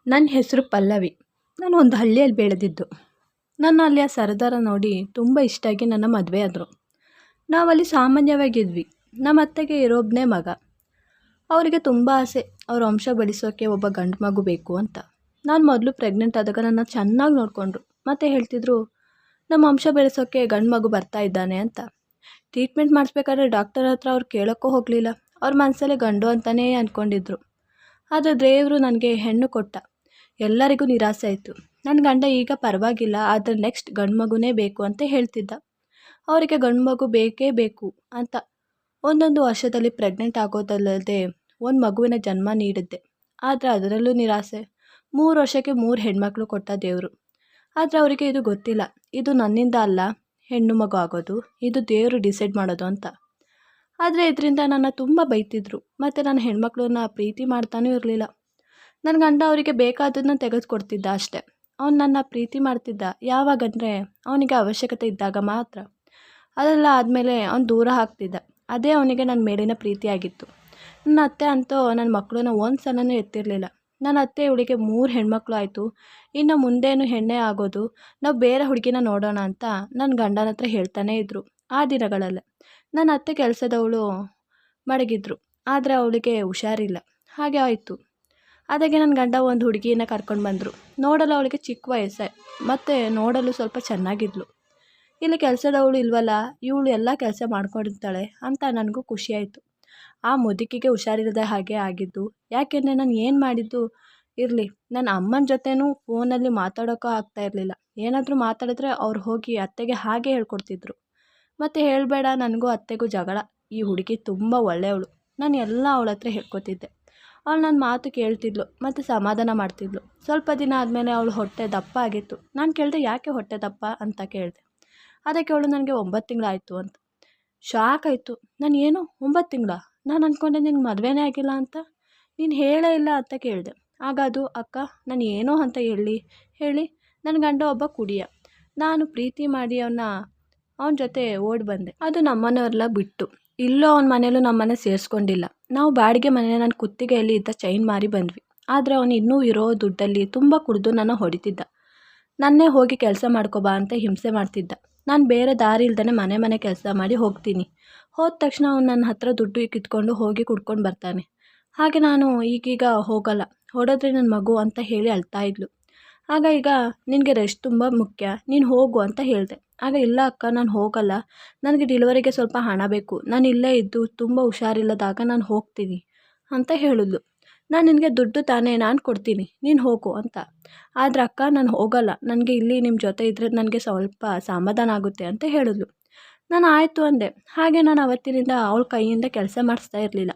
ನನ್ನ ಹೆಸರು ಪಲ್ಲವಿ. ನಾನು ಒಂದು ಹಳ್ಳಿಯಲ್ಲಿ ಬೆಳೆದಿದ್ದು. ನನ್ನ ಅಲ್ಲಿಯ ಸರದಾರ ನೋಡಿ ತುಂಬ ಇಷ್ಟ ಆಗಿ ನನ್ನ ಮದುವೆ ಆದರು. ನಾವಲ್ಲಿ ಸಾಮಾನ್ಯವಾಗಿದ್ವಿ. ನಮ್ಮ ಅತ್ತೆಗೆ ಇರೋಬ್ಬನೇ ಮಗ. ಅವರಿಗೆ ತುಂಬ ಆಸೆ ಅವ್ರ ವಂಶ ಬೆಳೆಸೋಕ್ಕೆ ಒಬ್ಬ ಗಂಡು ಮಗು ಬೇಕು ಅಂತ. ನಾನು ಮೊದಲು ಪ್ರೆಗ್ನೆಂಟ್ ಆದಾಗ ನನ್ನ ಚೆನ್ನಾಗಿ ನೋಡಿಕೊಂಡ್ರು. ಮತ್ತು ಹೇಳ್ತಿದ್ರು ನಮ್ಮ ವಂಶ ಬೆಳೆಸೋಕ್ಕೆ ಗಂಡು ಮಗು ಬರ್ತಾ ಇದ್ದಾನೆ ಅಂತ. ಟ್ರೀಟ್ಮೆಂಟ್ ಮಾಡಿಸ್ಬೇಕಾದ್ರೆ ಡಾಕ್ಟರ್ ಹತ್ರ ಅವ್ರು ಕೇಳೋಕ್ಕೂ ಹೋಗಲಿಲ್ಲ. ಅವ್ರ ಮನಸ್ಸಲ್ಲೇ ಗಂಡು ಅಂತಲೇ ಅಂದ್ಕೊಂಡಿದ್ರು. ಆದರೆ ದೇವರು ನನಗೆ ಹೆಣ್ಣು ಕೊಟ್ಟ. ಎಲ್ಲರಿಗೂ ನಿರಾಸೆ ಆಯಿತು. ನನ್ನ ಗಂಡ ಈಗ ಪರವಾಗಿಲ್ಲ, ಆದರೆ ನೆಕ್ಸ್ಟ್ ಗಂಡು ಮಗುನೇ ಬೇಕು ಅಂತ ಹೇಳ್ತಿದ್ದ. ಅವರಿಗೆ ಗಂಡು ಮಗು ಬೇಕೇ ಬೇಕು ಅಂತ ಒಂದೊಂದು ವರ್ಷದಲ್ಲಿ ಪ್ರೆಗ್ನೆಂಟ್ ಆಗೋದಲ್ಲದೆ ಒಂದು ಮಗುವಿನ ಜನ್ಮ ನೀಡಿದ್ದೆ. ಆದರೆ ಅದರಲ್ಲೂ ನಿರಾಸೆ. 3 ವರ್ಷಕ್ಕೆ 3 ಹೆಣ್ಮಕ್ಳು ಕೊಟ್ಟ ದೇವರು. ಆದರೆ ಅವರಿಗೆ ಇದು ಗೊತ್ತಿಲ್ಲ, ಇದು ನನ್ನಿಂದ ಅಲ್ಲ ಹೆಣ್ಣು ಮಗು ಆಗೋದು, ಇದು ದೇವರು ಡಿಸೈಡ್ ಮಾಡೋದು ಅಂತ. ಆದರೆ ಇದರಿಂದ ನನ್ನ ತುಂಬ ಬೈತಿದ್ರು. ಮತ್ತು ನನ್ನ ಹೆಣ್ಮಕ್ಳನ್ನ ಪ್ರೀತಿ ಮಾಡ್ತಾನೂ ಇರಲಿಲ್ಲ. ನನ್ನ ಗಂಡ ಅವರಿಗೆ ಬೇಕಾದದನ್ನ ತೆಗೆದುಕೊಡ್ತಿದ್ದ ಅಷ್ಟೆ. ಅವ್ನು ನನ್ನ ಪ್ರೀತಿ ಮಾಡ್ತಿದ್ದ ಯಾವಾಗಂದರೆ ಅವನಿಗೆ ಅವಶ್ಯಕತೆ ಇದ್ದಾಗ ಮಾತ್ರ. ಅದೆಲ್ಲ ಆದಮೇಲೆ ಅವ್ನು ದೂರ ಆಗ್ತಿದ್ದ. ಅದೇ ಅವನಿಗೆ ನನ್ನ ಮೇಲಿನ ಪ್ರೀತಿಯಾಗಿತ್ತು. ನನ್ನ ಅತ್ತೆ ಅಂತೂ ನನ್ನ ಮಕ್ಕಳನ್ನ ಒಂದು ಸಲನೂ ಎತ್ತಿರಲಿಲ್ಲ. ನನ್ನ ಅತ್ತೆ ಇವಳಿಗೆ 3 ಹೆಣ್ಮಕ್ಳು ಆಯಿತು, ಇನ್ನು ಮುಂದೇನು ಹೆಣ್ಣೆ ಆಗೋದು, ನಾವು ಬೇರೆ ಹುಡುಗಿನ ನೋಡೋಣ ಅಂತ ನನ್ನ ಗಂಡನ ಹತ್ರ ಹೇಳ್ತಾನೇ ಇದ್ದರು. ಆ ದಿನಗಳಲ್ಲೇ ನನ್ನ ಅತ್ತೆ ಕೆಲಸದವಳು ಮಡಗಿದ್ರು. ಆದರೆ ಅವಳಿಗೆ ಹುಷಾರಿಲ್ಲ. ಹಾಗೆ ಆಯಿತು. ಅದಾಗೆ ನನ್ನ ಗಂಡ ಒಂದು ಹುಡುಗಿನ ಕರ್ಕೊಂಡು ಬಂದರು. ನೋಡಲು ಅವಳಿಗೆ ಚಿಕ್ಕ ವಯಸ್ಸೇ, ಮತ್ತು ನೋಡಲು ಸ್ವಲ್ಪ ಚೆನ್ನಾಗಿದ್ಲು. ಇಲ್ಲಿ ಕೆಲಸದವಳು ಇಲ್ವಲ್ಲ, ಇವಳು ಎಲ್ಲ ಕೆಲಸ ಮಾಡ್ಕೊಳ್ತಾಳೆ ಅಂತ ನನಗೂ ಖುಷಿಯಾಯಿತು. ಆ ಮುದುಕಿಗೆ ಹುಷಾರಿಲ್ಲದೆ ಹಾಗೆ ಆಗಿದ್ದು. ಯಾಕೆಂದರೆ ನಾನು ಏನು ಮಾಡಿದ್ದು ಇರಲಿ, ನನ್ನ ಅಮ್ಮನ ಜೊತೆನೂ ಫೋನಲ್ಲಿ ಮಾತಾಡೋಕ್ಕೂ ಆಗ್ತಾ ಇರಲಿಲ್ಲ. ಏನಾದರೂ ಮಾತಾಡಿದ್ರೆ ಅವ್ರು ಹೋಗಿ ಅತ್ತೆಗೆ ಹಾಗೆ ಹೇಳ್ಕೊಡ್ತಿದ್ರು. ಮತ್ತು ಹೇಳಬೇಡ, ನನಗೂ ಅತ್ತೆಗೂ ಜಗಳ. ಈ ಹುಡುಗಿ ತುಂಬ ಒಳ್ಳೆಯವಳು. ನಾನು ಎಲ್ಲ ಅವಳ ಹತ್ರ ಹೇಳ್ಕೊತಿದ್ದೆ. ಅವಳು ನನ್ನ ಮಾತು ಕೇಳ್ತಿದ್ಲು ಮತ್ತು ಸಮಾಧಾನ ಮಾಡ್ತಿದ್ಲು. ಸ್ವಲ್ಪ ದಿನ ಆದಮೇಲೆ ಅವಳು ಹೊಟ್ಟೆ ದಪ್ಪ ಆಗಿತ್ತು. ನಾನು ಕೇಳಿದೆ, ಯಾಕೆ ಹೊಟ್ಟೆ ದಪ್ಪ ಅಂತ ಕೇಳಿದೆ. ಅದಕ್ಕೆ ಅವಳು ನನಗೆ 9 ತಿಂಗಳಾಯಿತು ಅಂತ. ಶಾಕ್ ಆಯಿತು. ನಾನು ಏನು 9 ತಿಂಗಳ? ನಾನು ಅಂದ್ಕೊಂಡೆ ನಿನ್ಗೆ ಮದುವೆನೇ ಆಗಿಲ್ಲ ಅಂತ. ನೀನು ಹೇಳೇ ಇಲ್ಲ ಅಂತ ಕೇಳಿದೆ. ಆಗ ಅದು, ಅಕ್ಕ ನಾನು ಏನೋ ಅಂತ ಹೇಳಿ ನನ್ನ ಗಂಡ ಒಬ್ಬ ಕುಡಿಯ. ನಾನು ಪ್ರೀತಿ ಮಾಡಿ ಅವನ ಜೊತೆ ಓಡಿ ಬಂದೆ. ಅದು ನಮ್ಮನೆಯವರೆಲ್ಲ ಬಿಟ್ಟು ಇಲ್ಲೂ ಅವನ ಮನೇಲೂ ನಮ್ಮನೆ ಸೇರಿಸ್ಕೊಂಡಿಲ್ಲ. ನಾವು ಬಾಡಿಗೆ ಮನೆ ನನ್ನ ಕುತ್ತಿಗೆಯಲ್ಲಿ ಇದ್ದ ಚೈನ್ ಮಾರಿ ಬಂದ್ವಿ. ಆದರೆ ಅವನು ಇನ್ನೂ ಇರೋ ದುಡ್ಡಲ್ಲಿ ತುಂಬ ಕುಡಿದು ನನ್ನ ಹೊಡಿತಿದ್ದ. ನನ್ನೇ ಹೋಗಿ ಕೆಲಸ ಮಾಡ್ಕೊಬಾ ಅಂತ ಹಿಂಸೆ ಮಾಡ್ತಿದ್ದ. ನಾನು ಬೇರೆ ದಾರಿ ಇಲ್ದೇ ಮನೆ ಕೆಲಸ ಮಾಡಿ ಹೋಗ್ತೀನಿ. ಹೋದ ತಕ್ಷಣ ಅವ್ನು ನನ್ನ ಹತ್ರ ದುಡ್ಡು ಕಿತ್ಕೊಂಡು ಹೋಗಿ ಕುಡ್ಕೊಂಡು ಬರ್ತಾನೆ. ಹಾಗೆ ನಾನು ಈಗೀಗ ಹೋಗಲ್ಲ, ಹೊಡೋದ್ರೆ ನನ್ನ ಮಗು ಅಂತ ಹೇಳಿ ಅಳ್ತಾ ಇದ್ಲು. ಆಗ ಈಗ ನಿನಗೆ ರೆಸ್ಟ್ ತುಂಬ ಮುಖ್ಯ, ನೀನು ಹೋಗು ಅಂತ ಹೇಳಿದೆ. ಆಗ ಇಲ್ಲ ಅಕ್ಕ, ನಾನು ಹೋಗಲ್ಲ, ನನಗೆ ಡೆಲಿವರಿಗೆ ಸ್ವಲ್ಪ ಹಣ ಬೇಕು, ನಾನು ಇಲ್ಲೇ ಇದ್ದು ತುಂಬ ಹುಷಾರಿಲ್ಲದಾಗ ನಾನು ಹೋಗ್ತೀನಿ ಅಂತ ಹೇಳಿದ್ಲು. ನಾನು ನಿನಗೆ ದುಡ್ಡು ತಾನೇ, ನಾನು ಕೊಡ್ತೀನಿ, ನೀನು ಹೋಗು ಅಂತ. ಆದರೆ ಅಕ್ಕ ನಾನು ಹೋಗಲ್ಲ, ನನಗೆ ಇಲ್ಲಿ ನಿಮ್ಮ ಜೊತೆ ಇದ್ದರೆ ನನಗೆ ಸ್ವಲ್ಪ ಸಮಾಧಾನ ಆಗುತ್ತೆ ಅಂತ ಹೇಳಿದ್ಲು. ನಾನು ಆಯಿತು ಅಂದೆ. ಹಾಗೆ ನಾನು ಅವತ್ತಿನಿಂದ ಅವಳ ಕೈಯಿಂದ ಕೆಲಸ ಮಾಡಿಸ್ತಾ ಇರಲಿಲ್ಲ,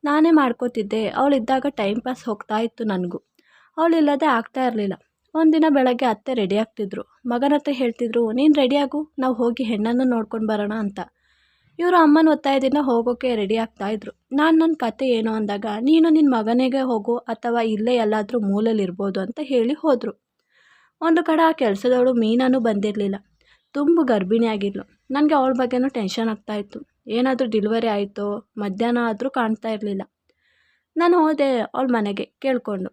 ನಾನೇ ಮಾಡ್ಕೋತಿದ್ದೆ. ಅವಳಿದ್ದಾಗ ಟೈಮ್ ಪಾಸ್ ಹೋಗ್ತಾ ಇತ್ತು ನನಗೂ. ಅವಳಿಲ್ಲದೆ ಆಗ್ತಾ ಇರಲಿಲ್ಲ. ಒಂದಿನ ಬೆಳಗ್ಗೆ ಅತ್ತೆ ರೆಡಿ ಆಗ್ತಿದ್ರು. ಮಗನ ಹತ್ರ ಹೇಳ್ತಿದ್ರು, ನೀನು ರೆಡಿಯಾಗು, ನಾವು ಹೋಗಿ ಹೆಣ್ಣನ್ನು ನೋಡ್ಕೊಂಡು ಬರೋಣ ಅಂತ. ಇವರು ಅಮ್ಮನ ಒತ್ತಾಯದಿಂದ ಹೋಗೋಕ್ಕೆ ರೆಡಿ ಆಗ್ತಾಯಿದ್ರು. ನಾನು ನನ್ನ ಕತೆ ಏನು ಅಂದಾಗ, ನೀನು ನಿನ್ನ ಮಗನಿಗೆ ಹೋಗು ಅಥವಾ ಇಲ್ಲೇ ಎಲ್ಲಾದರೂ ಮೂಲೆಯಲ್ಲಿರ್ಬೋದು ಅಂತ ಹೇಳಿ ಹೋದರು. ಒಂದು ಕಡೆ ಆ ಕೆಲಸದವಳು ಮೀನೂ ಬಂದಿರಲಿಲ್ಲ. ತುಂಬ ಗರ್ಭಿಣಿಯಾಗಿದ್ಲು. ನನಗೆ ಅವಳ ಬಗ್ಗೆನೂ ಟೆನ್ಷನ್ ಆಗ್ತಾಯಿತ್ತು. ಏನಾದರೂ ಡೆಲಿವರಿ ಆಯಿತೋ, ಮಧ್ಯಾಹ್ನ ಆದರೂ ಕಾಣ್ತಾ ಇರಲಿಲ್ಲ. ನಾನು ಹೋದೆ ಅವಳ ಮನೆಗೆ ಕೇಳಿಕೊಂಡು.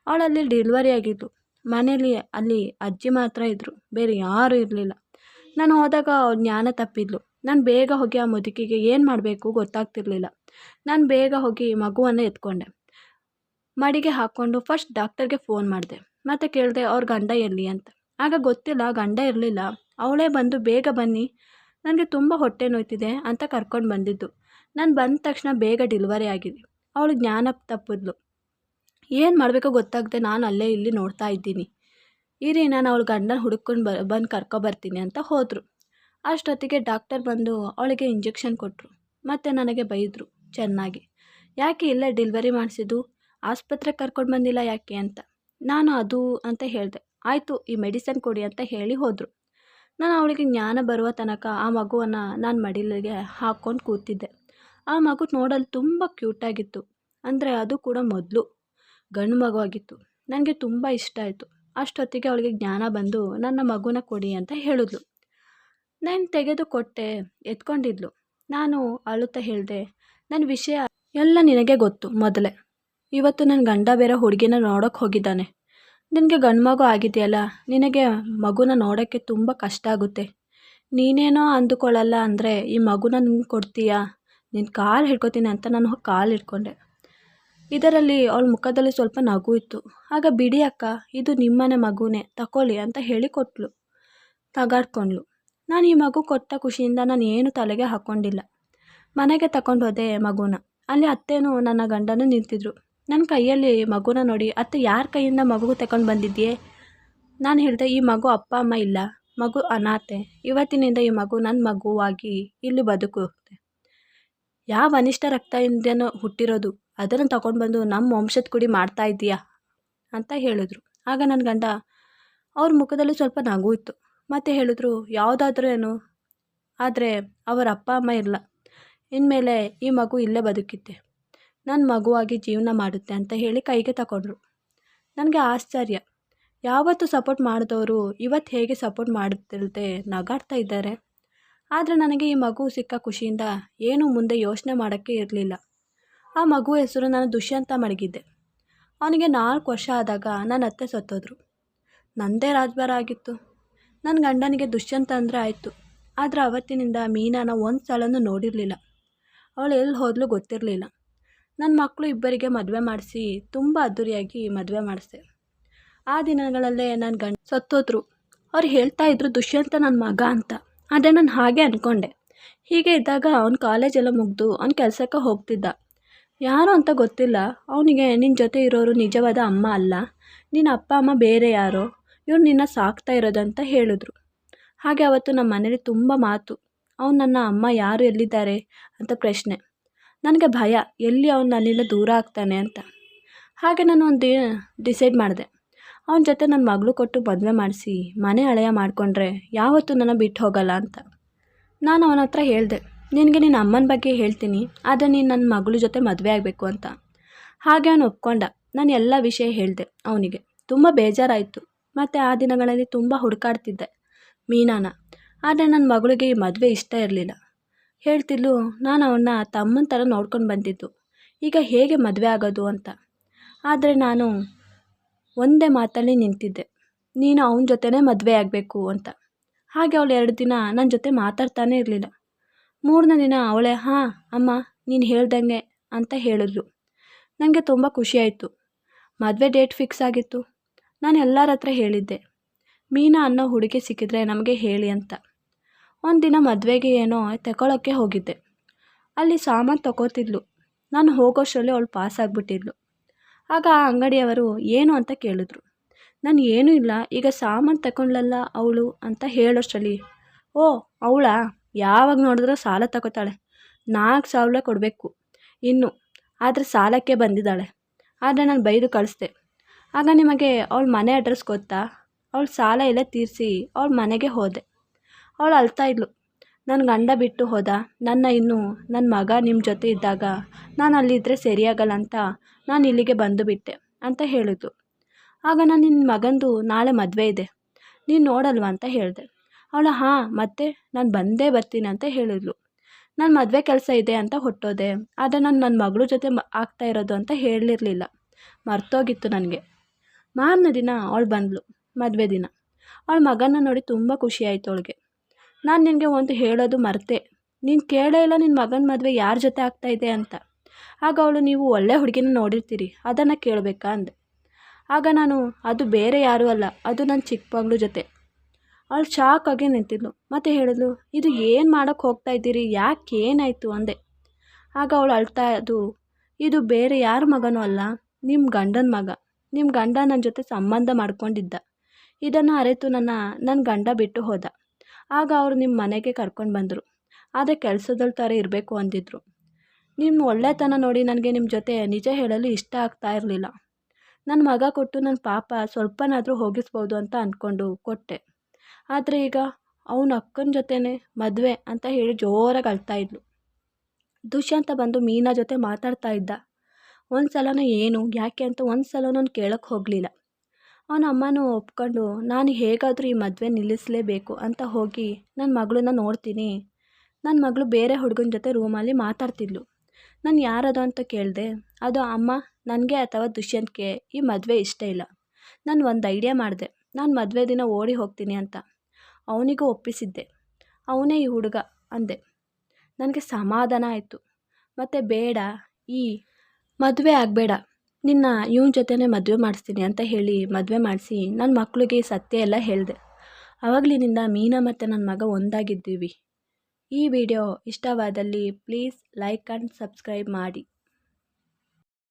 ಅವಳಲ್ಲಿ ಡೆಲಿವರಿ ಆಗಿದ್ದು. ಮನೇಲಿ ಅಲ್ಲಿ ಅಜ್ಜಿ ಮಾತ್ರ ಇದ್ದರು, ಬೇರೆ ಯಾರೂ ಇರಲಿಲ್ಲ. ನಾನು ಹೋದಾಗ ಅವಳು ಜ್ಞಾನ ತಪ್ಪಿದ್ಲು. ನಾನು ಬೇಗ ಹೋಗಿ ಆ ಮುದುಕಿಗೆ ಏನು ಮಾಡಬೇಕು ಗೊತ್ತಾಗ್ತಿರ್ಲಿಲ್ಲ. ನಾನು ಬೇಗ ಹೋಗಿ ಮಗುವನ್ನು ಎತ್ಕೊಂಡೆ. ಮಡಿಗೆ ಹಾಕ್ಕೊಂಡು ಫಸ್ಟ್ ಡಾಕ್ಟರ್ಗೆ ಫೋನ್ ಮಾಡಿದೆ. ಮತ್ತು ಕೇಳಿದೆ ಅವ್ರ ಗಂಡ ಎಲ್ಲಿ ಅಂತ. ಆಗ ಗೊತ್ತಿಲ್ಲ, ಗಂಡ ಇರಲಿಲ್ಲ. ಅವಳೇ ಬಂದು ಬೇಗ ಬನ್ನಿ, ನನಗೆ ತುಂಬ ಹೊಟ್ಟೆ ನೋಯ್ತಿದೆ ಅಂತ ಕರ್ಕೊಂಡು ಬಂದಿದ್ದು. ನಾನು ಬಂದ ತಕ್ಷಣ ಬೇಗ ಡೆಲಿವರಿ ಆಗಿದೆ. ಅವಳು ಜ್ಞಾನ ತಪ್ಪಿದ್ಲು. ಏನು ಮಾಡಬೇಕೋ ಗೊತ್ತಾಗದೆ ನಾನು ಅಲ್ಲೇ ಇಲ್ಲಿ ನೋಡ್ತಾ ಇದ್ದೀನಿ. ಇರಿ, ನಾನು ಅವಳ ಗಂಡನ ಹುಡುಕೊಂಡು ಬಂದು ಕರ್ಕೊಬರ್ತೀನಿ ಅಂತ ಹೋದರು. ಅಷ್ಟೊತ್ತಿಗೆ ಡಾಕ್ಟರ್ ಬಂದು ಅವಳಿಗೆ ಇಂಜೆಕ್ಷನ್ ಕೊಟ್ಟರು. ಮತ್ತು ನನಗೆ ಬೈದರು ಚೆನ್ನಾಗಿ. ಯಾಕೆ ಇಲ್ಲೇ ಡೆಲಿವರಿ ಮಾಡಿಸಿದ್ದು, ಆಸ್ಪತ್ರೆಗೆ ಕರ್ಕೊಂಡು ಬಂದಿಲ್ಲ ಯಾಕೆ ಅಂತ. ನಾನು ಅದು ಅಂತ ಹೇಳಿದೆ. ಆಯಿತು, ಈ ಮೆಡಿಸನ್ ಕೊಡಿ ಅಂತ ಹೇಳಿ ಹೋದರು. ನಾನು ಅವಳಿಗೆ ಜ್ಞಾನ ಬರುವ ತನಕ ಆ ಮಗುವನ್ನು ನಾನು ಮಡಿಲಿಗೆ ಹಾಕ್ಕೊಂಡು ಕೂತಿದ್ದೆ. ಆ ಮಗು ನೋಡಲು ತುಂಬ ಕ್ಯೂಟಾಗಿತ್ತು. ಅಂದರೆ ಅದು ಕೂಡ ಮೊದಲು ಗಂಡು ಮಗು ಆಗಿತ್ತು. ನನಗೆ ತುಂಬ ಇಷ್ಟ ಆಯಿತು. ಅಷ್ಟೊತ್ತಿಗೆ ಅವಳಿಗೆ ಜ್ಞಾನ ಬಂದು ನನ್ನ ಮಗುನ ಕೊಡಿ ಅಂತ ಹೇಳಿದ್ಲು. ನಾನು ತೆಗೆದು ಕೊಟ್ಟೆ, ಎತ್ಕೊಂಡಿದ್ಲು. ನಾನು ಅಳುತ್ತಾ ಹೇಳಿದೆ, ನನ್ನ ವಿಷಯ ಎಲ್ಲ ನಿನಗೆ ಗೊತ್ತು ಮೊದಲೇ. ಇವತ್ತು ನನ್ನ ಗಂಡ ಬೇರೆ ಹುಡುಗಿನ ನೋಡೋಕ್ಕೆ ಹೋಗಿದ್ದಾನೆ. ನಿನಗೆ ಗಂಡು ಮಗು ಆಗಿದೆಯಲ್ಲ, ನಿನಗೆ ಮಗುನ ನೋಡೋಕ್ಕೆ ತುಂಬ ಕಷ್ಟ ಆಗುತ್ತೆ. ನೀನೇನೋ ಅಂದುಕೊಳ್ಳಲ್ಲ ಅಂದರೆ ಈ ಮಗುನ ನಿಂಗೆ ಕೊಡ್ತೀಯಾ, ನಿನ್ನ ಕಾಲು ಹಿಡ್ಕೊತೀನಿ ಅಂತ ನಾನು ಹೋಗಿ ಕಾಲು ಹಿಡ್ಕೊಂಡೆ. ಇದರಲ್ಲಿ ಅವಳ ಮುಖದಲ್ಲಿ ಸ್ವಲ್ಪ ನಗು ಇತ್ತು. ಆಗ ಬಿಡಿ ಅಕ್ಕ, ಇದು ನಿಮ್ಮನೆ ಮಗುನೇ, ತಗೊಳ್ಳಿ ಅಂತ ಹೇಳಿ ಕೊಟ್ಟಳು. ತಗಾಡ್ಕೊಂಡ್ಳು. ನಾನು ಈ ಮಗು ಕೊಟ್ಟ ಖುಷಿಯಿಂದ ನಾನು ಏನು ತಲೆಗೆ ಹಾಕ್ಕೊಂಡಿಲ್ಲ. ಮನೆಗೆ ತಗೊಂಡು ಹೋದೆ ಮಗುನ. ಅಲ್ಲಿ ಅತ್ತೇನು ನನ್ನ ಗಂಡನೂ ನಿಂತಿದ್ರು. ನನ್ನ ಕೈಯಲ್ಲಿ ಮಗುನ ನೋಡಿ, ಅತ್ತೆ ಯಾರ ಕೈಯಿಂದ ಮಗು ತಗೊಂಡು ಬಂದಿದ್ಯೆ? ನಾನು ಹೇಳಿದೆ, ಈ ಮಗು ಅಪ್ಪ ಅಮ್ಮ ಇಲ್ಲ, ಮಗು ಅನಾಥೆ. ಇವತ್ತಿನಿಂದ ಈ ಮಗು ನನ್ನ ಮಗುವಾಗಿ ಇಲ್ಲಿ ಬದುಕುತ್ತೆ. ಯಾವ ಅನಿಷ್ಟ ರಕ್ತದಿಂದನೋ ಹುಟ್ಟಿರೋದು, ಅದನ್ನು ತಗೊಂಡು ಬಂದು ನಮ್ಮ ವಂಶದ ಕುಡಿ ಮಾಡ್ತಾ ಇದ್ದೀಯಾ ಅಂತ ಹೇಳಿದ್ರು. ಆಗ ನನ್ನ ಗಂಡ, ಅವ್ರ ಮುಖದಲ್ಲಿ ಸ್ವಲ್ಪ ನಗು ಇತ್ತು. ಮತ್ತು ಹೇಳಿದ್ರು, ಯಾವುದಾದ್ರೂ ಏನು, ಆದರೆ ಅವರ ಅಪ್ಪ ಅಮ್ಮ ಇಲ್ಲ, ಇನ್ಮೇಲೆ ಈ ಮಗು ಇಲ್ಲೇ ಬದುಕಿತ್ತೆ, ನನ್ನ ಮಗುವಾಗಿ ಜೀವನ ಮಾಡುತ್ತೆ ಅಂತ ಹೇಳಿ ಕೈಗೆ ತಗೊಂಡ್ರು. ನನಗೆ ಆಶ್ಚರ್ಯ, ಯಾವತ್ತೂ ಸಪೋರ್ಟ್ ಮಾಡಿದವರು ಇವತ್ತು ಹೇಗೆ ಸಪೋರ್ಟ್ ಮಾಡುತ್ತಿಲ್ಲದೆ ನಗಾಡ್ತಾ ಇದ್ದಾರೆ. ಆದರೆ ನನಗೆ ಈ ಮಗು ಸಿಕ್ಕ ಖುಷಿಯಿಂದ ಏನೂ ಮುಂದೆ ಯೋಚನೆ ಮಾಡೋಕ್ಕೆ ಇರಲಿಲ್ಲ. ಆ ಮಗು ಹೆಸರು ನಾನು ದುಷ್ಯಂತ ಮಡಗಿದ್ದೆ. ಅವನಿಗೆ 4 ವರ್ಷ ಆದಾಗ ನನ್ನ ಅತ್ತೆ ಸತ್ತೋದ್ರು. ನನ್ನದೇ ರಾಜ್ಭಾರ ಆಗಿತ್ತು. ನನ್ನ ಗಂಡನಿಗೆ ದುಷ್ಯಂತ ಅಂದರೆ ಆಯಿತು. ಆದರೆ ಅವತ್ತಿನಿಂದ ಮೀನಾನ ಒಂದು ಸಲನೂ ನೋಡಿರಲಿಲ್ಲ. ಅವಳು ಎಲ್ಲಿ ಹೋದ್ಲು ಗೊತ್ತಿರಲಿಲ್ಲ. ನನ್ನ ಮಕ್ಕಳು ಇಬ್ಬರಿಗೆ ಮದುವೆ ಮಾಡಿಸಿ ತುಂಬ ಅದ್ದೂರಿಯಾಗಿ ಮದುವೆ ಮಾಡಿಸ್ದೆ. ಆ ದಿನಗಳಲ್ಲೇ ನನ್ನ ಗಂಡ ಸತ್ತೋದ್ರು. ಅವ್ರು ಹೇಳ್ತಾ ಇದ್ರು ದುಷ್ಯಂತ ನನ್ನ ಮಗ ಅಂತ. ಆದರೆ ನಾನು ಹಾಗೆ ಅಂದ್ಕೊಂಡೆ. ಹೀಗೆ ಇದ್ದಾಗ ಅವ್ನು ಕಾಲೇಜೆಲ್ಲ ಮುಗಿದು ಅವ್ನು ಕೆಲಸಕ್ಕೆ ಹೋಗ್ತಿದ್ದ. ಯಾರು ಅಂತ ಗೊತ್ತಿಲ್ಲ. ಅವನಿಗೆ ನಿನ್ನ ಜೊತೆ ಇರೋರು ನಿಜವಾದ ಅಮ್ಮ ಅಲ್ಲ, ನಿನ್ನ ಅಪ್ಪ ಅಮ್ಮ ಬೇರೆ ಯಾರೋ, ಇವ್ರು ನಿನ್ನ ಸಾಕ್ತಾ ಇರೋದಂತ ಹೇಳಿದ್ರು. ಹಾಗೆ ಅವತ್ತು ನಮ್ಮ ಮನೇಲಿ ತುಂಬ ಮಾತು. ಅವ್ನು ನನ್ನ ಅಮ್ಮ ಯಾರು ಎಲ್ಲಿದ್ದಾರೆ ಅಂತ ಪ್ರಶ್ನೆ. ನನಗೆ ಭಯ, ಎಲ್ಲಿ ಅವ್ನು ನನ್ನಿಂದ ದೂರ ಆಗ್ತಾನೆ ಅಂತ. ಹಾಗೆ ನಾನು ಒಂದು ಡಿಸೈಡ್ ಮಾಡಿದೆ, ಅವನ ಜೊತೆ ನನ್ನ ಮಗಳು ಕೊಟ್ಟು ಮದುವೆ ಮಾಡಿಸಿ ಮನೆ ಹಳೆಯ ಮಾಡಿಕೊಂಡ್ರೆ ಯಾವತ್ತೂ ನನ್ನ ಬಿಟ್ಟು ಹೋಗಲ್ಲ ಅಂತ. ನಾನು ಅವನ ಹತ್ರ ಹೇಳಿದೆ, ನಿನಗೆ ನಿನ್ನ ಅಮ್ಮನ ಬಗ್ಗೆ ಹೇಳ್ತೀನಿ, ಆದರೆ ನೀನು ನನ್ನ ಮಗಳ ಜೊತೆ ಮದುವೆ ಆಗಬೇಕು ಅಂತ. ಹಾಗೆ ಅವನು ಒಪ್ಕೊಂಡ. ನಾನು ಎಲ್ಲ ವಿಷಯ ಹೇಳಿದೆ ಅವನಿಗೆ. ತುಂಬ ಬೇಜಾರಾಯಿತು. ಮತ್ತು ಆ ದಿನಗಳಲ್ಲಿ ತುಂಬ ಹುಡುಕಾಡ್ತಿದ್ದೆ ಮೀನಾನ. ಆದರೆ ನನ್ನ ಮಗಳಿಗೆ ಈ ಮದುವೆ ಇಷ್ಟ ಇರಲಿಲ್ಲ. ಹೇಳ್ತಿದ್ಲು, ನಾನು ಅವನ್ನ ತಮ್ಮನ ಥರ ನೋಡ್ಕೊಂಡು ಬಂದಿದ್ದು, ಈಗ ಹೇಗೆ ಮದುವೆ ಆಗೋದು ಅಂತ. ಆದರೆ ನಾನು ಒಂದೇ ಮಾತಲ್ಲಿ ನಿಂತಿದ್ದೆ, ನೀನು ಅವನ ಜೊತೆನೇ ಮದುವೆ ಆಗಬೇಕು ಅಂತ. ಹಾಗೆ ಅವಳು 2 ದಿನ ನನ್ನ ಜೊತೆ ಮಾತಾಡ್ತಾನೇ ಇರಲಿಲ್ಲ. 3ನೇ ದಿನ ಅವಳೇ, ಹಾಂ ಅಮ್ಮ ನೀನು ಹೇಳ್ದಂಗೆ ಅಂತ ಹೇಳಿದ್ಲು. ನನಗೆ ತುಂಬ ಖುಷಿಯಾಯಿತು. ಮದುವೆ ಡೇಟ್ ಫಿಕ್ಸ್ ಆಗಿತ್ತು. ನಾನು ಎಲ್ಲರ ಹತ್ರ ಹೇಳಿದ್ದೆ, ಮೀನಾ ಅನ್ನೋ ಹುಡುಗಿ ಸಿಕ್ಕಿದ್ರೆ ನಮಗೆ ಹೇಳಿ ಅಂತ. ಒಂದಿನ ಮದುವೆಗೆ ಏನೋ ತಗೊಳ್ಳೋಕ್ಕೆ ಹೋಗಿದ್ದೆ. ಅಲ್ಲಿ ಸಾಮಾನು ತಗೋತಿದ್ಲು. ನಾನು ಹೋಗೋಷ್ಟರಲ್ಲಿ ಅವಳು ಪಾಸ್ ಆಗಿಬಿಟ್ಟಿದ್ಲು. ಆಗ ಆ ಅಂಗಡಿಯವರು ಏನು ಅಂತ ಕೇಳಿದ್ರು. ನಾನು ಏನೂ ಇಲ್ಲ, ಈಗ ಸಾಮಾನು ತಗೊಂಡ್ಲಲ್ಲ ಅವಳು ಅಂತ ಹೇಳೋಷ್ಟರಲ್ಲಿ, ಓ ಅವಳಾ, ಯಾವಾಗ ನೋಡಿದ್ರೂ ಸಾಲ ತಗೋತಾಳೆ, 4,000 ಕೊಡಬೇಕು ಇನ್ನು, ಆದರೆ ಸಾಲಕ್ಕೆ ಬಂದಿದ್ದಾಳೆ. ಆದರೆ ನಾನು ಬೈದು ಕಳಿಸ್ದೆ. ಆಗ ನಿಮಗೆ ಅವಳ ಮನೆ ಅಡ್ರೆಸ್ ಗೊತ್ತಾ? ಅವಳ ಸಾಲ ಎಲ್ಲ ತೀರಿಸಿ ಅವಳ ಮನೆಗೆ ಹೋದೆ. ಅವಳು ಅಳ್ತಾ ಇದ್ಲು. ನನ್ನ ಗಂಡ ಬಿಟ್ಟು ಹೋದ, ನನ್ನ ಮಗ ನಿಮ್ಮ ಜೊತೆ ಇದ್ದಾಗ ನಾನು ಅಲ್ಲಿದ್ದರೆ ಸರಿಯಾಗಲ್ಲ ಅಂತ ನಾನು ಇಲ್ಲಿಗೆ ಬಂದು ಬಿಟ್ಟೆ ಅಂತ ಹೇಳಿದ್ಲು. ಆಗ ನಾನು, ನಿನ್ನ ಮಗಂದು ನಾಳೆ ಮದುವೆ ಇದೆ, ನೀನು ನೋಡಲ್ವಾ ಅಂತ ಹೇಳಿದೆ. ಅವಳು, ಹಾಂ ಮತ್ತೆ ನಾನು ಬಂದೇ ಬರ್ತೀನಿ ಅಂತ ಹೇಳಿದ್ಲು. ನಾನು ಮದುವೆ ಕೆಲಸ ಇದೆ ಅಂತ ಹೊಟ್ಟೋದೆ. ಆದರೆ ನಾನು ನನ್ನ ಮಗಳ ಜೊತೆ ಆಗ್ತಾ ಇರೋದು ಅಂತ ಹೇಳಿರಲಿಲ್ಲ, ಮರ್ತೋಗಿತ್ತು ನನಗೆ. ಮಾರನೇ ದಿನ ಅವಳು ಬಂದಳು, ಮದುವೆ ದಿನ. ಅವಳ ಮಗನ ನೋಡಿ ತುಂಬ ಖುಷಿಯಾಯಿತು ಅವಳಿಗೆ. ನಾನು ನಿನಗೆ ಒಂದು ಹೇಳೋದು ಮರೆತೆ, ನೀನು ಕೇಳೇ ಇಲ್ಲ ನಿನ್ನ ಮಗನ ಮದುವೆ ಯಾರ ಜೊತೆ ಆಗ್ತಾಯಿದೆ ಅಂತ. ಆಗ ಅವಳು, ನೀವು ಒಳ್ಳೆ ಹುಡುಗಿನ ನೋಡಿರ್ತೀರಿ, ಅದನ್ನು ಕೇಳಬೇಕಾ ಅಂದೆ. ಆಗ ನಾನು, ಅದು ಬೇರೆ ಯಾರೂ ಅಲ್ಲ, ಅದು ನನ್ನ ಚಿಕ್ಕ ಮಗಳ ಜೊತೆ. ಅವಳು ಶಾಕಾಗಿ ನಿಂತಿದ್ಲು. ಮತ್ತು ಹೇಳಿದ್ಲು, ಇದು ಏನು ಮಾಡೋಕ್ಕೆ ಹೋಗ್ತಾ ಇದ್ದೀರಿ, ಯಾಕೆ ಏನಾಯಿತು ಅಂದೆ. ಆಗ ಅವಳು ಅಳ್ತಾ, ಇದು ಬೇರೆ ಯಾರ ಮಗನೂ ಅಲ್ಲ, ನಿಮ್ಮ ಗಂಡನ ಮಗ. ನಿಮ್ಮ ಗಂಡ ನನ್ನ ಜೊತೆ ಸಂಬಂಧ ಮಾಡ್ಕೊಂಡಿದ್ದ. ಇದನ್ನು ಅರಿತು ನನ್ನ ಗಂಡ ಬಿಟ್ಟು ಹೋದ. ಆಗ ಅವರು ನಿಮ್ಮ ಮನೆಗೆ ಕರ್ಕೊಂಡು ಬಂದರು. ಆದರೆ ಕೆಲಸದವ್ರ ಥರ ಇರಬೇಕು ಅಂದಿದ್ರು. ನಿಮ್ಮ ಒಳ್ಳೆತನ ನೋಡಿ ನನಗೆ ನಿಮ್ಮ ಜೊತೆ ನಿಜ ಹೇಳಲು ಇಷ್ಟ ಆಗ್ತಾ ಇರಲಿಲ್ಲ. ನನ್ನ ಮಗ ಕೊಟ್ಟು ನನ್ನ ಪಾಪ ಸ್ವಲ್ಪನಾದರೂ ಹೋಗಿಸ್ಬೋದು ಅಂತ ಅಂದ್ಕೊಂಡು ಕೊಟ್ಟೆ. ಆದರೆ ಈಗ ಅವನ ಅಕ್ಕನ ಜೊತೆನೇ ಮದುವೆ ಅಂತ ಹೇಳಿ ಜೋರಾಗಿ ಅಳ್ತಾ ಇದ್ಲು. ದುಷ್ಯಂತ ಬಂದು ಮೀನಾ ಜೊತೆ ಮಾತಾಡ್ತಾ ಇದ್ದ. ಒಂದು ಸಲನೂ ಏನು ಯಾಕೆ ಅಂತ ಒಂದು ಸಲ ನಾನು ಕೇಳೋಕ್ಕೆ ಹೋಗಲಿಲ್ಲ. ಅವನ ಅಮ್ಮನೂ ಒಪ್ಕೊಂಡು, ನಾನು ಹೇಗಾದರೂ ಈ ಮದುವೆ ನಿಲ್ಲಿಸಲೇಬೇಕು ಅಂತ ಹೋಗಿ ನನ್ನ ಮಗಳನ್ನ ನೋಡ್ತೀನಿ. ನನ್ನ ಮಗಳು ಬೇರೆ ಹುಡುಗನ ಜೊತೆ ರೂಮಲ್ಲಿ ಮಾತಾಡ್ತಿದ್ಲು. ನಾನು ಯಾರದು ಅಂತ ಕೇಳಿದೆ. ಅದು, ಅಮ್ಮ ನನಗೆ ಅಥವಾ ದುಷ್ಯಂತ್ಗೆ ಈ ಮದುವೆ ಇಷ್ಟ ಇಲ್ಲ, ನಾನು ಒಂದು ಐಡಿಯಾ ಮಾಡಿದೆ. ನಾನು ಮದುವೆ ದಿನ ಓಡಿ ಹೋಗ್ತೀನಿ ಅಂತ. ಅವನಿಗೂ ಒಪ್ಪಿಸಿದ್ದೆ. ಅವನೇ ಈ ಹುಡುಗ ಅಂದೆ. ನನಗೆ ಸಮಾಧಾನ ಆಯಿತು. ಮತ್ತು ಬೇಡ, ಈ ಮದುವೆ ಆಗಬೇಡ, ನಿನ್ನ ಇವನ ಜೊತೆನೇ ಮದುವೆ ಮಾಡಿಸ್ತೀನಿ ಅಂತ ಹೇಳಿ ಮದುವೆ ಮಾಡಿಸಿ ನನ್ನ ಮಕ್ಕಳಿಗೆ ಸತ್ಯ ಎಲ್ಲ ಹೇಳಿದೆ. ಆವಾಗಲಿನಿಂದ ಮೀನಾ ಮತ್ತು ನನ್ನ ಮಗ ಒಂದಾಗಿದ್ದೀವಿ. ಈ ವಿಡಿಯೋ ಇಷ್ಟವಾದಲ್ಲಿ ಪ್ಲೀಸ್ ಲೈಕ್ ಆ್ಯಂಡ್ ಸಬ್ಸ್ಕ್ರೈಬ್ ಮಾಡಿ.